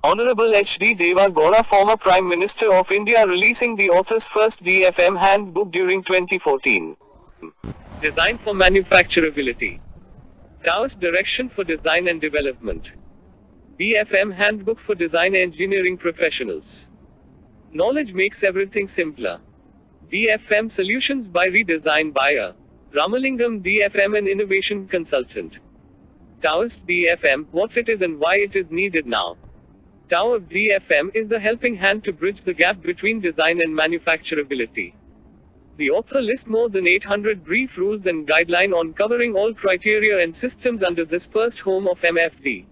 Honorable H.D. Deva Gowda, former Prime Minister of India, releasing the author's first DFM handbook during 2014. Design for manufacturability. Taoist Direction for Design and Development. DFM Handbook for Design Engineering Professionals. Knowledge makes everything simpler. DFM Solutions by Redesign Buyer. Ramalingam, DFM and Innovation Consultant. Taoist DFM, what it is and why it is needed now. Tao of DFM is a helping hand to bridge the gap between design and manufacturability. The author lists more than 800 brief rules and guidelines on covering all criteria and systems under this first home of MFD.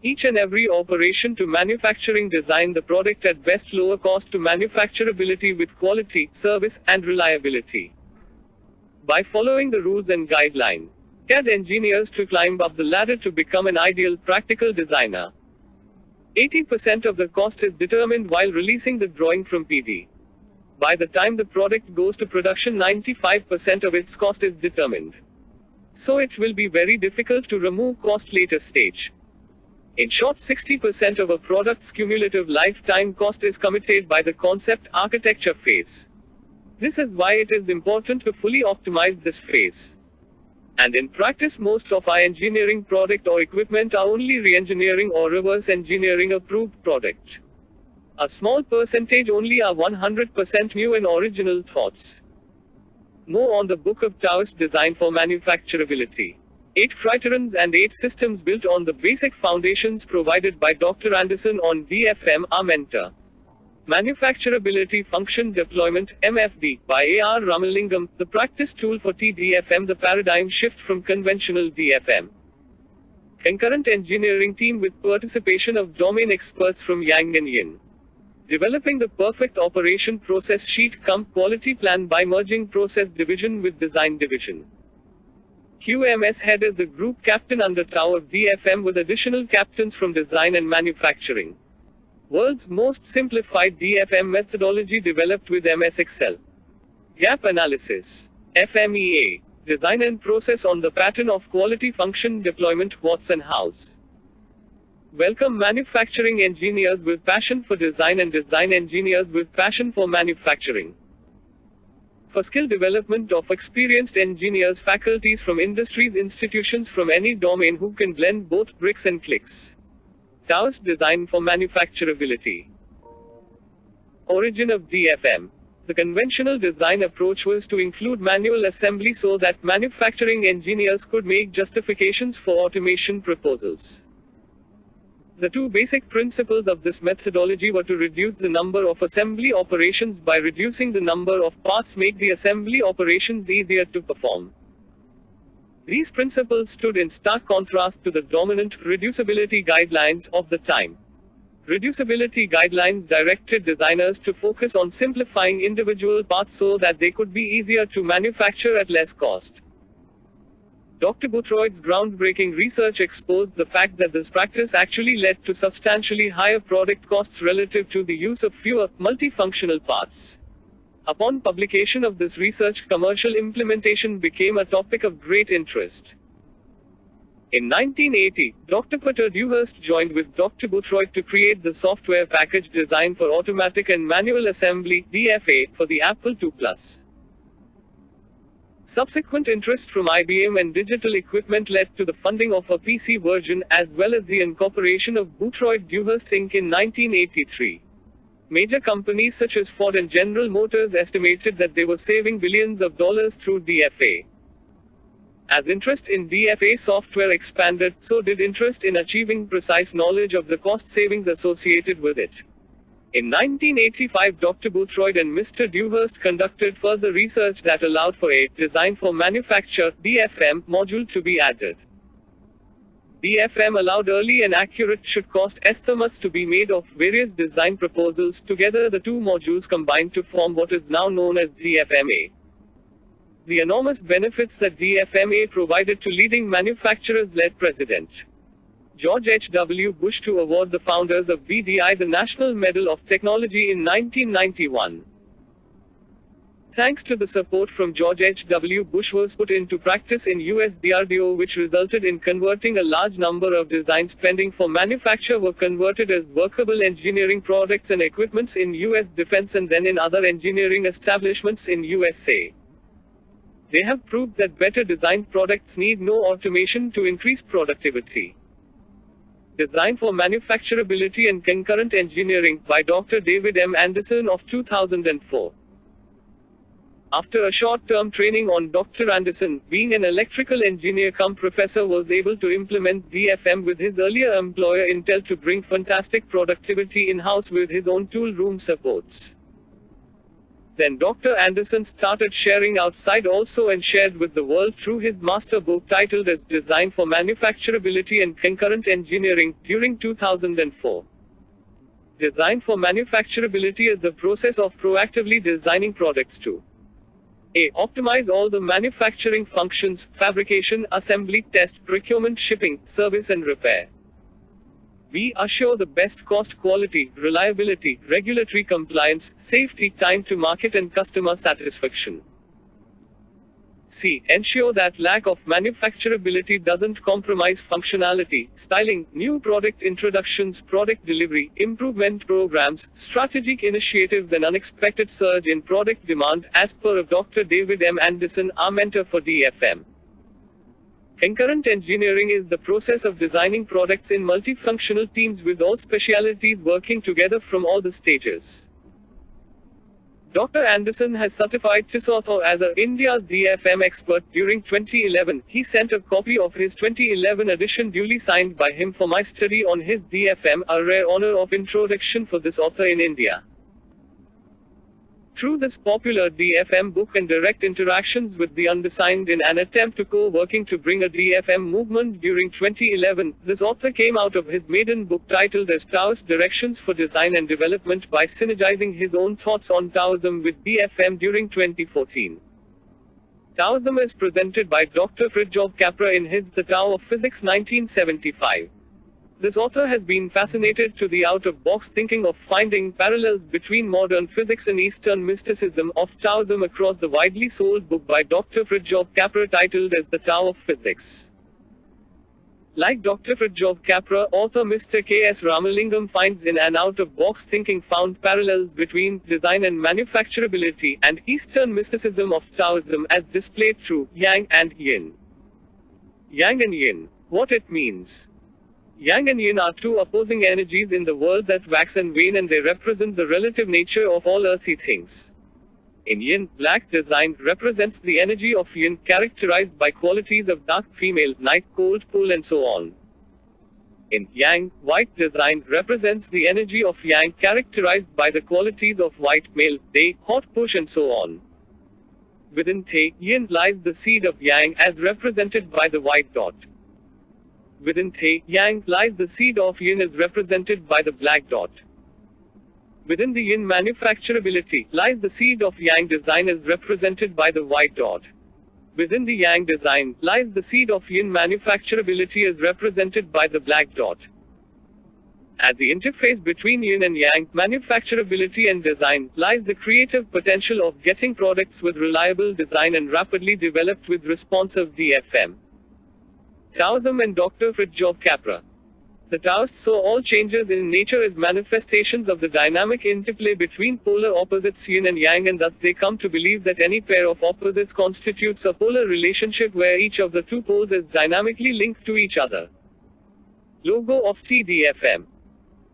Each and every operation to manufacturing design the product at best lower cost to manufacturability with quality, service, and reliability. By following the rules and guidelines, get engineers to climb up the ladder to become an ideal practical designer. 80% of the cost is determined while releasing the drawing from PD. By the time the product goes to production, 95% of its cost is determined. So it will be very difficult to remove cost later stage. In short, 60% of a product's cumulative lifetime cost is committed by the concept architecture phase. This is why it is important to fully optimize this phase. And in practice, most of our engineering product or equipment are only re-engineering or reverse engineering approved product. A small percentage only are 100% new and original thoughts. More on the book of Taoist Design for Manufacturability. 8 criterions and 8 systems built on the basic foundations provided by Dr. Anderson on DFM, our mentor. Manufacturability Function Deployment, MFD, by A.R. Ramalingam, the practice tool for TDFM, the paradigm shift from conventional DFM. Concurrent engineering team with participation of domain experts from Yang and Yin. Developing the perfect operation process sheet cum quality plan by merging process division with design division. QMS head is the group captain under Tao of DFM with additional captains from design and manufacturing. World's most simplified DFM methodology developed with MS Excel. Gap analysis. FMEA. Design and process on the pattern of quality function deployment, what's and how's. Welcome manufacturing engineers with passion for design and design engineers with passion for manufacturing. For skill development of experienced engineers, faculties from industries, institutions from any domain who can blend both bricks and clicks. Taoist Design for Manufacturability. Origin of DFM. The conventional design approach was to include manual assembly so that manufacturing engineers could make justifications for automation proposals. The two basic principles of this methodology were to reduce the number of assembly operations by reducing the number of parts, make the assembly operations easier to perform. These principles stood in stark contrast to the dominant reducibility guidelines of the time. Reducibility guidelines directed designers to focus on simplifying individual parts so that they could be easier to manufacture at less cost. Dr. Boothroyd's groundbreaking research exposed the fact that this practice actually led to substantially higher product costs relative to the use of fewer, multifunctional parts. Upon publication of this research, commercial implementation became a topic of great interest. In 1980, Dr. Peter Dewhurst joined with Dr. Boothroyd to create the software package designed for automatic and manual assembly, DFA, for the Apple II Plus. Subsequent interest from IBM and digital equipment led to the funding of a PC version, as well as the incorporation of Boothroyd Dewhurst Inc. in 1983. Major companies such as Ford and General Motors estimated that they were saving billions of dollars through DFA. As interest in DFA software expanded, so did interest in achieving precise knowledge of the cost savings associated with it. In 1985, Dr. Boothroyd and Mr. Dewhurst conducted further research that allowed for a Design for Manufacture (DFM) module to be added. DFM allowed early and accurate should-cost estimates to be made of various design proposals. Together, the two modules combined to form what is now known as DFMA. The enormous benefits that DFMA provided to leading manufacturers led President George H.W. Bush to award the founders of BDI the National Medal of Technology in 1991. Thanks to the support from George H. W. Bush, was put into practice in US DRDO, which resulted in converting a large number of design spending for manufacture were converted as workable engineering products and equipments in US defense and then in other engineering establishments in USA. They have proved that better designed products need no automation to increase productivity. Design for Manufacturability and Concurrent Engineering by Dr. David M. Anderson of 2004. After a short-term training on Dr. Anderson, being an electrical engineer cum professor, was able to implement DFM with his earlier employer Intel to bring fantastic productivity in-house with his own tool room supports. Then Dr. Anderson started sharing outside also and shared with the world through his master book titled as Design for Manufacturability and Concurrent Engineering, during 2004. Design for manufacturability is the process of proactively designing products to A. Optimize all the manufacturing functions: fabrication, assembly, test, procurement, shipping, service and repair. B. Assure the best cost, quality, reliability, regulatory compliance, safety, time to market and customer satisfaction. C. Ensure that lack of manufacturability doesn't compromise functionality, styling, new product introductions, product delivery, improvement programs, strategic initiatives and unexpected surge in product demand, as per of Dr. David M. Anderson, our mentor for DFM. Concurrent engineering is the process of designing products in multifunctional teams with all specialities working together from all the stages. Dr. Anderson has certified TISAUthor as India's DFM expert during 2011. He sent a copy of his 2011 edition duly signed by him for my study on his DFM, a rare honor of introduction for this author in India. Through this popular DFM book and direct interactions with the undersigned in an attempt to co-working to bring a DFM movement during 2011, this author came out of his maiden book titled as Taoist Directions for Design and Development by synergizing his own thoughts on Taoism with DFM during 2014. Taoism is presented by Dr. Fritjof Capra in his The Tao of Physics 1975. This author has been fascinated to the out-of-box thinking of finding parallels between modern physics and Eastern mysticism of Taoism across the widely sold book by Dr. Fritjof Capra titled as The Tao of Physics. Like Dr. Fritjof Capra, author Mr. K.S. Ramalingam finds in an out-of-box thinking found parallels between design and manufacturability and Eastern mysticism of Taoism as displayed through Yang and Yin. Yang and Yin. What it means. Yang and Yin are two opposing energies in the world that wax and wane, and they represent the relative nature of all earthly things. In Yin, black design represents the energy of Yin, characterized by qualities of dark, female, night, cold, pull and so on. In Yang, white design represents the energy of Yang, characterized by the qualities of white, male, day, hot, push and so on. Within Te, Yin, lies the seed of Yang, as represented by the white dot. Within Te, Yang, lies the seed of Yin as represented by the black dot. Within the Yin manufacturability, lies the seed of Yang design as represented by the white dot. Within the Yang design, lies the seed of Yin manufacturability as represented by the black dot. At the interface between Yin and Yang, manufacturability and design, lies the creative potential of getting products with reliable design and rapidly developed with responsive DFM. Taoism and Dr. Fritjof Capra. The Taoists saw all changes in nature as manifestations of the dynamic interplay between polar opposites Yin and Yang, and thus they come to believe that any pair of opposites constitutes a polar relationship where each of the two poles is dynamically linked to each other. Logo of TDFM.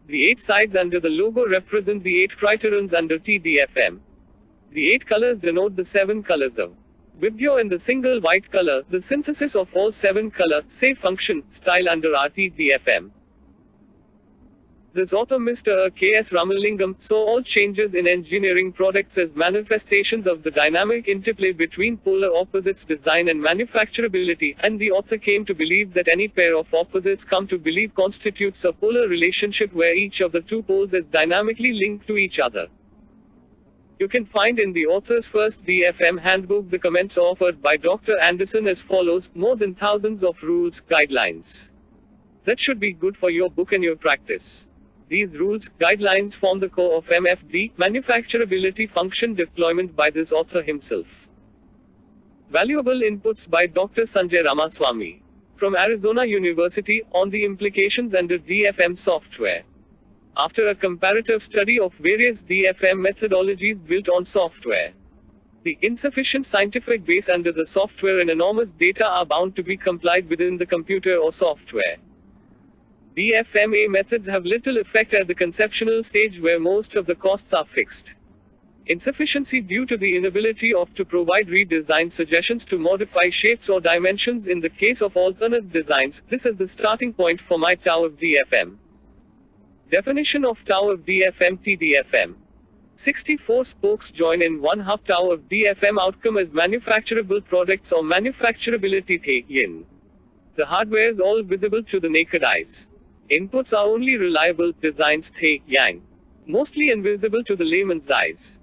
The 8 sides under the logo represent the 8 criterions under TDFM. The 8 colors denote the 7 colors of Vibgyor in the single white color, the synthesis of all 7 color, say function, style under RTDFM. This author Mr. K.S. Ramalingam saw all changes in engineering products as manifestations of the dynamic interplay between polar opposites design and manufacturability, and the author came to believe that any pair of opposites come to believe constitutes a polar relationship where each of the two poles is dynamically linked to each other. You can find in the author's first DFM handbook the comments offered by Dr. Anderson as follows: more than thousands of rules, guidelines. That should be good for your book and your practice. These rules, guidelines form the core of MFD, manufacturability function deployment by this author himself. Valuable inputs by Dr. Sanjay Ramaswamy from Arizona University on the implications under DFM software. After a comparative study of various DFM methodologies built on software, the insufficient scientific base under the software and enormous data are bound to be complied within the computer or software. DFMA methods have little effect at the conceptual stage where most of the costs are fixed. Insufficiency due to the inability to provide redesign suggestions to modify shapes or dimensions in the case of alternate designs. This is the starting point for my Tau of DFM. Definition of Tau of DFM. TDFM. 64 spokes join in one hub. Tau of DFM outcome is manufacturable products or manufacturability. Yin. The hardware is all visible to the naked eyes. Inputs are only reliable designs. Yang. Mostly invisible to the layman's eyes.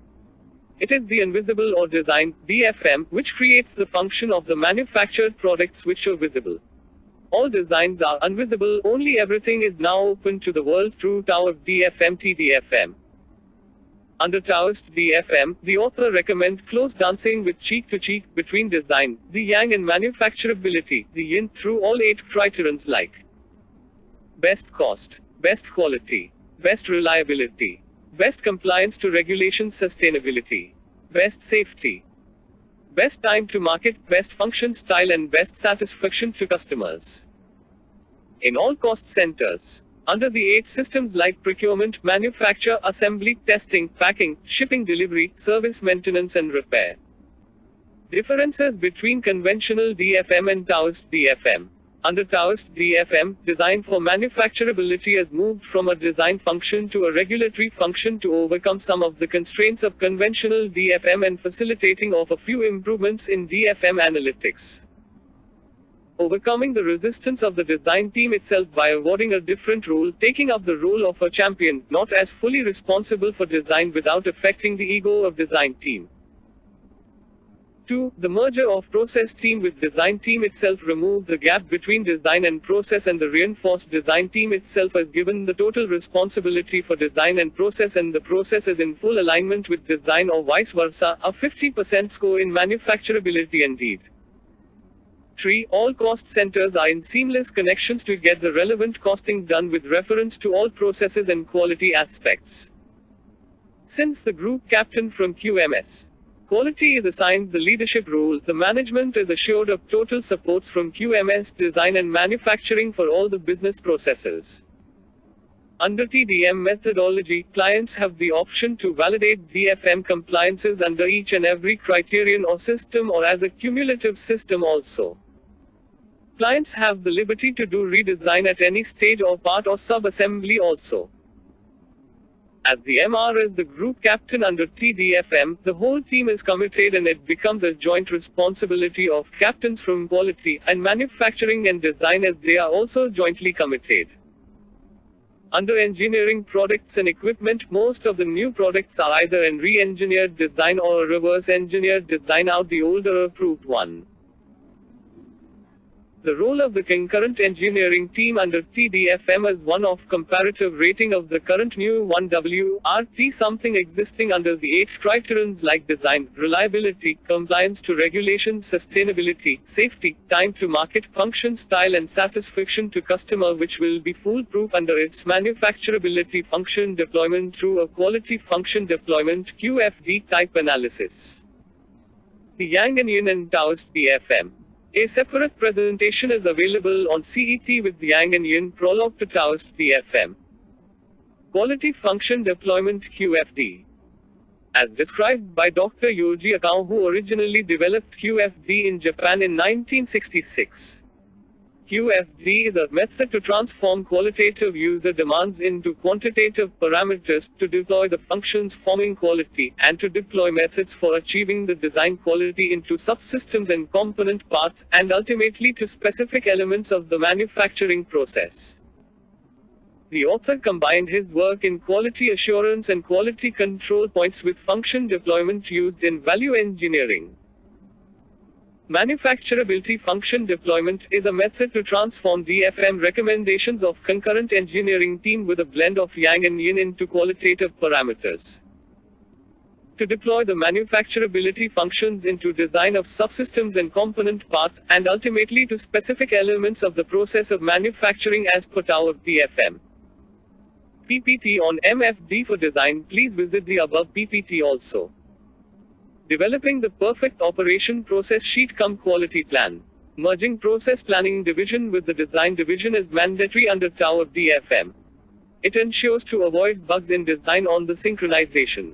It is the invisible or design, DFM, which creates the function of the manufactured products which are visible. All designs are invisible, only everything is now open to the world through Tau of DFM. TDFM. Under Taoist DFM, the author recommends close dancing with cheek to cheek between design, the yang and manufacturability, the yin, through all 8 criterions like best cost, best quality, best reliability, best compliance to regulation, sustainability, best safety, best time to market, best function style and best satisfaction to customers. In all cost centers, under the 8 systems like procurement, manufacture, assembly, testing, packing, shipping, delivery, service, maintenance and repair. Differences between conventional DFM and Taoist DFM. Under Taoist DFM, design for manufacturability has moved from a design function to a regulatory function to overcome some of the constraints of conventional DFM and facilitating of a few improvements in DFM analytics. Overcoming the resistance of the design team itself by awarding a different role, taking up the role of a champion, not as fully responsible for design without affecting the ego of design team. 2. The merger of process team with design team itself removed the gap between design and process, and the reinforced design team itself has given the total responsibility for design and process, and the process is in full alignment with design or vice versa, a 50% score in manufacturability indeed. 3. All cost centers are in seamless connections to get the relevant costing done with reference to all processes and quality aspects. Since the group captain from QMS Quality is assigned the leadership role, the management is assured of total supports from QMS design and manufacturing for all the business processes. Under TDM methodology, clients have the option to validate DFM compliances under each and every criterion or system or as a cumulative system also. Clients have the liberty to do redesign at any stage or part or sub-assembly also. As the MR is the group captain under TDFM, the whole team is committed and it becomes a joint responsibility of captains from quality and manufacturing and design, as they are also jointly committed. Under engineering products and equipment, most of the new products are either an re-engineered design or a reverse-engineered design out the older approved one. The role of the concurrent engineering team under TDFM is one of comparative rating of the current new 1WRT something existing under the 8 criterions like design, reliability, compliance to regulations, sustainability, safety, time to market, function style and satisfaction to customer, which will be foolproof under its manufacturability function deployment through a quality function deployment QFD type analysis. The Yang and Yin and Taoist DFM. A separate presentation is available on CET with the Yang and Yin prologue to Taoist DFM. Quality Function Deployment QFD. As described by Dr. Yoji Akao, who originally developed QFD in Japan in 1966. QFD is a method to transform qualitative user demands into quantitative parameters, to deploy the functions forming quality, and to deploy methods for achieving the design quality into subsystems and component parts, and ultimately to specific elements of the manufacturing process. The author combined his work in quality assurance and quality control points with function deployment used in value engineering. Manufacturability function deployment is a method to transform DFM recommendations of concurrent engineering team with a blend of yang and yin into qualitative parameters. To deploy the manufacturability functions into design of subsystems and component parts, and ultimately to specific elements of the process of manufacturing as per Tao of DFM. PPT on MFD for design. Please visit the above PPT also. Developing the perfect operation process sheet cum quality plan. Merging process planning division with the design division is mandatory under Tao of DFM. It ensures to avoid bugs in design on the synchronization.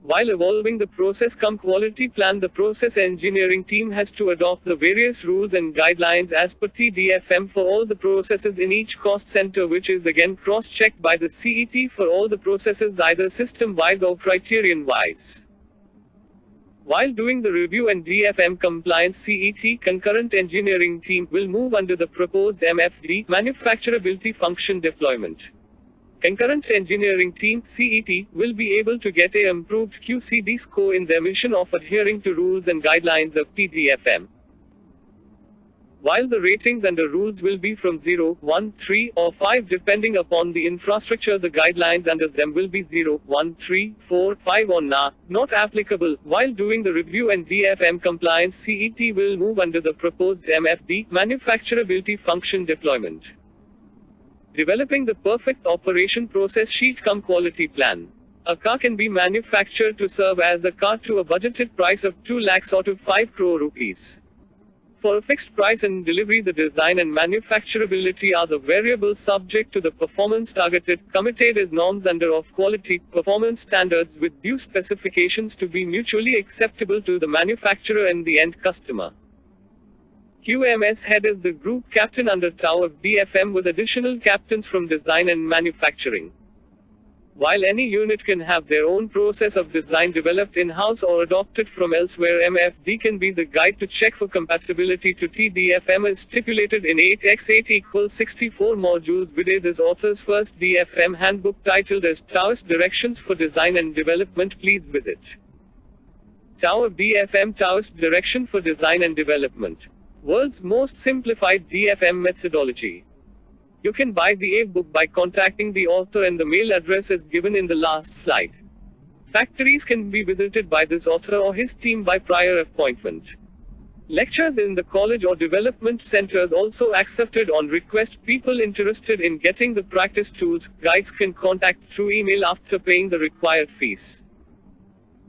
While evolving the process cum quality plan, the process engineering team has to adopt the various rules and guidelines as per TDFM for all the processes in each cost center, which is again cross-checked by the CET for all the processes either system-wise or criterion-wise. While doing the review and DFM compliance, CET concurrent engineering team will move under the proposed MFD manufacturability function deployment. Concurrent engineering team CET will be able to get a improved QCD score in their mission of adhering to rules and guidelines of TDFM. While the ratings and the rules will be from 0, 1, 3, or 5 depending upon the infrastructure, the guidelines under them will be 0, 1, 3, 4, 5 or not applicable. While doing the review and DFM compliance, CET will move under the proposed MFD manufacturability function deployment. Developing the perfect operation process sheet cum quality plan. A car can be manufactured to serve as a car to a budgeted price of 2 lakhs or to 5 crore rupees. For a fixed price and delivery, the design and manufacturability are the variables subject to the performance targeted, committed as norms under of quality performance standards with due specifications to be mutually acceptable to the manufacturer and the end customer. QMS head is the group captain under Tao of DFM with additional captains from design and manufacturing. While any unit can have their own process of design developed in-house or adopted from elsewhere, MFD can be the guide to check for compatibility to TDFM as stipulated in 8x8 = 64 modules. Vide this author's first DFM handbook titled as Taoist Directions for Design and Development. Please visit Tao of DFM Taoist Direction for Design and Development. World's most simplified DFM methodology. You can buy the e-book by contacting the author, and the mail address is given in the last slide. Factories can be visited by this author or his team by prior appointment. Lectures in the college or development centers also accepted on request. People interested in getting the practice tools, guides can contact through email after paying the required fees.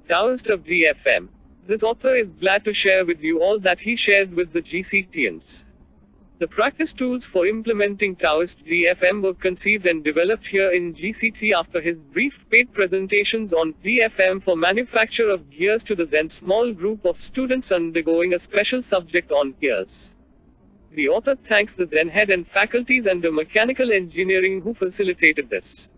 Taoist of DFM. This author is glad to share with you all that he shared with the GCTians. The practice tools for implementing Taoist DFM were conceived and developed here in GCT after his brief paid presentations on DFM for manufacture of gears to the then small group of students undergoing a special subject on gears. The author thanks the then head and faculties under mechanical engineering who facilitated this.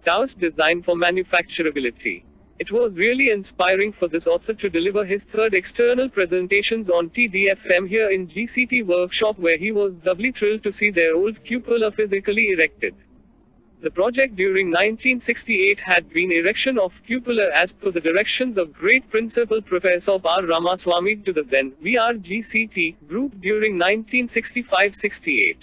Taoist design for manufacturability. It was really inspiring for this author to deliver his third external presentations on TDFM here in GCT workshop, where he was doubly thrilled to see their old cupola physically erected. The project during 1968 had been erection of cupola as per the directions of great Principal Professor R. Ramaswamy to the then VRGCT group during 1965-68.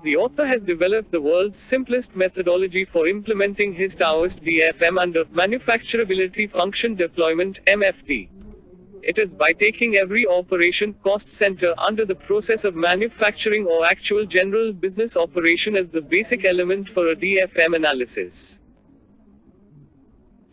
The author has developed the world's simplest methodology for implementing his Taoist DFM under manufacturability function deployment (MFD). It is by taking every operation cost center under the process of manufacturing or actual general business operation as the basic element for a DFM analysis.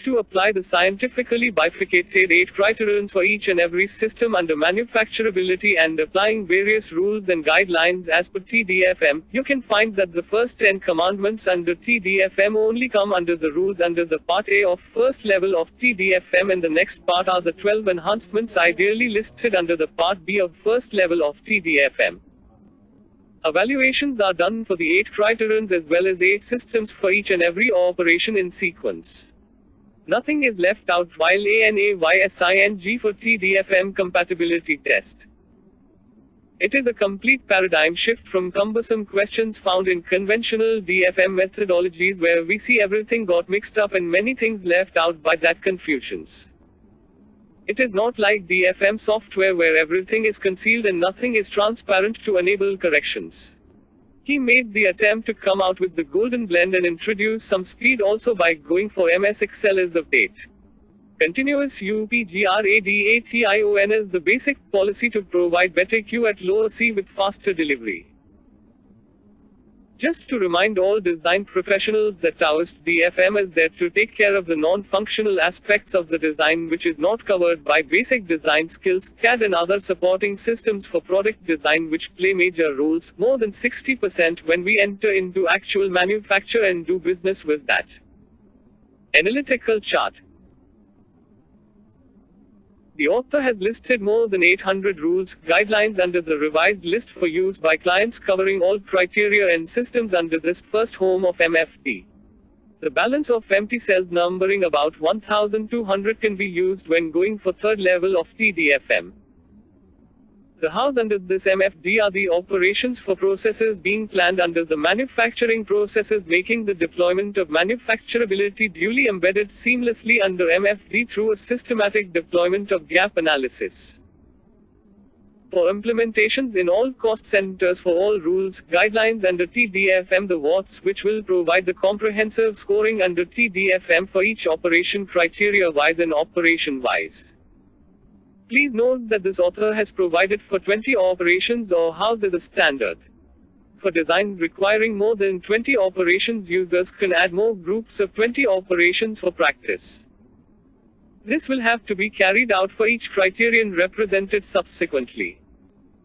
To apply the scientifically bifurcated 8 criterions for each and every system under manufacturability and applying various rules and guidelines as per TDFM, you can find that the first 10 commandments under TDFM only come under the rules under the Part A of first level of TDFM, and the next part are the 12 enhancements ideally listed under the Part B of first level of TDFM. Evaluations are done for the 8 criterions as well as 8 systems for each and every operation in sequence. Nothing is left out while ANAYSING for TDFM compatibility test. It is a complete paradigm shift from cumbersome questions found in conventional DFM methodologies, where we see everything got mixed up and many things left out by that confusions. It is not like DFM software where everything is concealed and nothing is transparent to enable corrections. He made the attempt to come out with the golden blend and introduce some speed also by going for MS Excel as the update. Continuous UPGRADATION is the basic policy to provide better Q at lower C with faster delivery. Just to remind all design professionals that Taoist DFM is there to take care of the non-functional aspects of the design which is not covered by basic design skills, CAD and other supporting systems for product design which play major roles, more than 60% when we enter into actual manufacture and do business with that. Analytical chart. The author has listed more than 800 rules, guidelines under the revised list for use by clients covering all criteria and systems under this first home of MFD. The balance of empty cells numbering about 1200 can be used when going for third level of TDFM. The house under this MFD are the operations for processes being planned under the manufacturing processes, making the deployment of manufacturability duly embedded seamlessly under MFD through a systematic deployment of gap analysis. For implementations in all cost centers for all rules, guidelines under TDFM, the WATS, which will provide the comprehensive scoring under TDFM for each operation criteria-wise and operation-wise. Please note that this author has provided for 20 operations or house as a standard. For designs requiring more than 20 operations, users can add more groups of 20 operations for practice. This will have to be carried out for each criterion represented subsequently.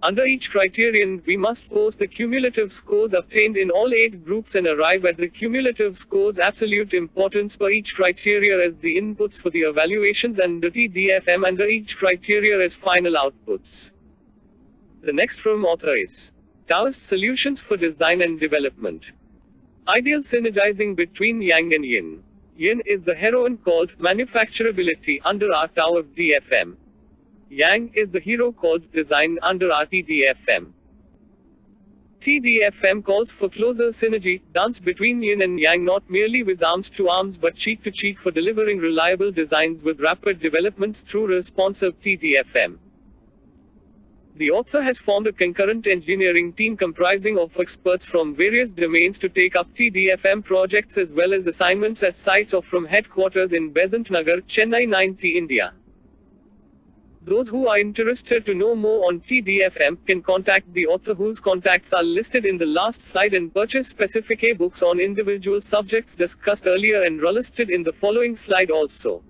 Under each criterion, we must post the cumulative scores obtained in all 8 groups and arrive at the cumulative scores absolute importance for each criteria as the inputs for the evaluations under TDFM under each criteria as final outputs. The next from author is Taoist Solutions for Design and Development. Ideal synergizing between Yang and Yin. Yin is the heroine called manufacturability under our Tao of DFM. Yang is the hero called design under our TDFM. TDFM calls for closer synergy, dance between yin and yang, not merely with arms to arms but cheek to cheek for delivering reliable designs with rapid developments through responsive TDFM. The author has formed a concurrent engineering team comprising of experts from various domains to take up TDFM projects as well as assignments at sites of from headquarters in Besant Nagar, Chennai 90, India. Those who are interested to know more on TDFM can contact the author whose contacts are listed in the last slide and purchase specific e-books on individual subjects discussed earlier and listed in the following slide also.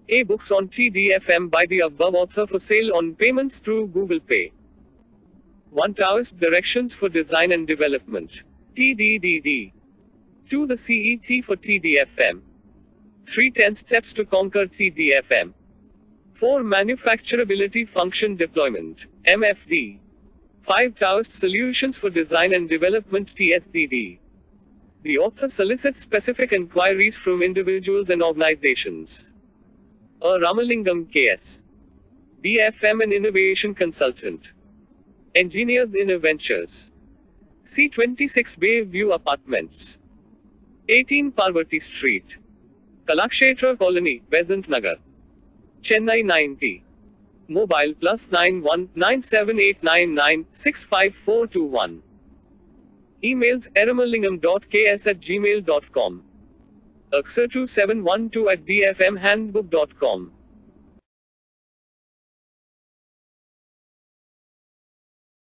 E-books on TDFM by the above author for sale on payments through Google Pay. 1 Taoist Directions for Design and Development. TDDD. 2 The CET for TDFM. 3 10 Steps to Conquer TDFM. 4 Manufacturability Function Deployment, MFD. 5 Taoist Solutions for Design and Development, TSDD. The author solicits specific inquiries from individuals and organizations. A. Ramalingam KS. DFM and Innovation Consultant. Engineers Innoventures. C26 Bayview Apartments. 18 Parvati Street. Kalakshetra Colony, Besant Nagar. Chennai 90. Mobile +91 97899 65421. Emails eramalingam.ks@gmail.com. Axer2712@dfmhandbook.com.